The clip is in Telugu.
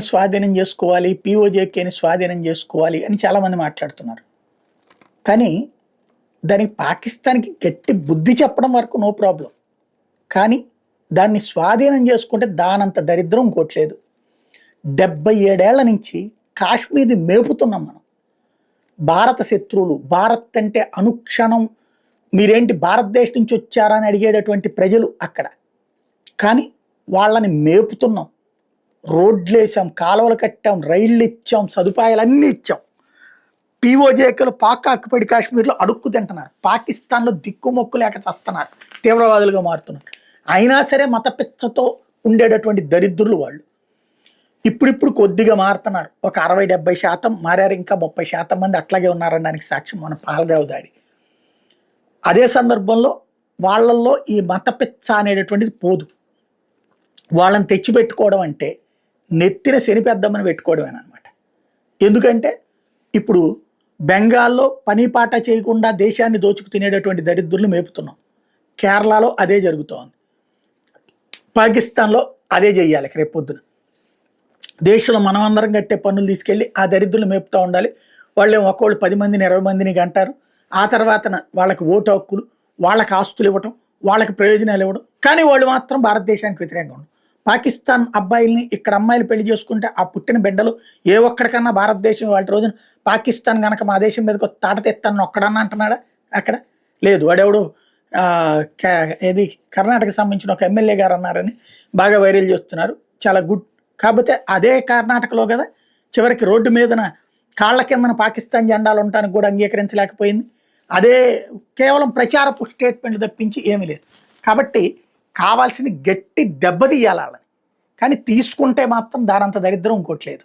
స్వాధీనం చేసుకోవాలి, పీఓజేకేని స్వాధీనం చేసుకోవాలి అని చాలామంది మాట్లాడుతున్నారు. కానీ దానికి పాకిస్తాన్కి గట్టి బుద్ధి చెప్పడం వరకు నో ప్రాబ్లం. కానీ దాన్ని స్వాధీనం చేసుకుంటే దానంత దరిద్రం ఇంకోట్లేదు. 77 ఏళ్ల నుంచి కాశ్మీర్ని మేపుతున్నాం మనం. భారత శత్రువులు, భారత్ అంటే అనుక్షణం మీరేంటి భారతదేశం నుంచి వచ్చారా అని అడిగేటటువంటి ప్రజలు అక్కడ. కానీ వాళ్ళని మేపుతున్నాం. రోడ్లు వేసాం, కాలువలు కట్టాం, రైళ్ళు ఇచ్చాం, సదుపాయాలన్నీ ఇచ్చాం. పీఓజేకలు పాక్ ఆక్యుపైడ్ కాశ్మీర్లో అడుక్కు తింటున్నారు. పాకిస్తాన్లో దిక్కుమొక్కు లేక చస్తున్నారు, తీవ్రవాదులుగా మారుతున్నారు. అయినా సరే మత పిచ్చతో ఉండేటటువంటి దరిద్రులు వాళ్ళు. ఇప్పుడిప్పుడు కొద్దిగా మారుతున్నారు. ఒక 60-70% మారారు. ఇంకా 30% మంది అట్లాగే ఉన్నారనడానికి సాక్ష్యం మన పహల్గావ్ దాడి. అదే సందర్భంలో వాళ్ళల్లో ఈ మత పిచ్చ అనేటటువంటిది పోదు. వాళ్ళని తెచ్చిపెట్టుకోవడం అంటే నెత్తిన శనిపెద్దామని పెట్టుకోవడమేనమాట. ఎందుకంటే ఇప్పుడు బెంగాల్లో పని పాట చేయకుండా దేశాన్ని దోచుకు తినేటటువంటి దరిద్రులు మేపుతున్నాం. కేరళలో అదే జరుగుతోంది. పాకిస్తాన్లో అదే చెయ్యాలి. రేపు పొద్దున దేశంలో మనమందరం కట్టే పన్నులు తీసుకెళ్ళి ఆ దరిద్రులు మేపుతూ ఉండాలి. వాళ్ళు ఒకళ్ళు 10 మందిని 20 మందిని అంటారు. ఆ తర్వాత వాళ్ళకి ఓటు హక్కులు, వాళ్ళకి ఆస్తులు ఇవ్వటం, వాళ్ళకి ప్రయోజనాలు ఇవ్వడం. కానీ వాళ్ళు మాత్రం భారతదేశానికి వ్యతిరేకంగా ఉండడం. పాకిస్తాన్ అబ్బాయిల్ని ఇక్కడ అమ్మాయిలు పెళ్లి చేసుకుంటే ఆ పుట్టిన బిడ్డలు ఏ ఒక్కడికన్నా భారతదేశం వాళ్ళ రోజున పాకిస్తాన్ కనుక మా దేశం మీదకి తాట తెస్తాను ఒక్కడన్నా అంటున్నాడా? అక్కడ లేదు. వాడెవడు ఏది కర్ణాటకకు సంబంధించిన ఒక ఎమ్మెల్యే గారు అన్నారని బాగా వైరల్ చేస్తున్నారు. చాలా గుడ్. కాకపోతే అదే కర్ణాటకలో కదా చివరికి రోడ్డు మీదన కాళ్ళ కిందన పాకిస్తాన్ జెండాలు ఉండటానికి కూడా అంగీకరించలేకపోయింది. అదే కేవలం ప్రచారపు స్టేట్మెంట్ తప్పించి ఏమీ లేదు. కాబట్టి కావాల్సింది గట్టి దెబ్బతీయాలి వాళ్ళని. కానీ తీసుకుంటే మాత్రం దానంత దరిద్రం ఇంకోట్లేదు.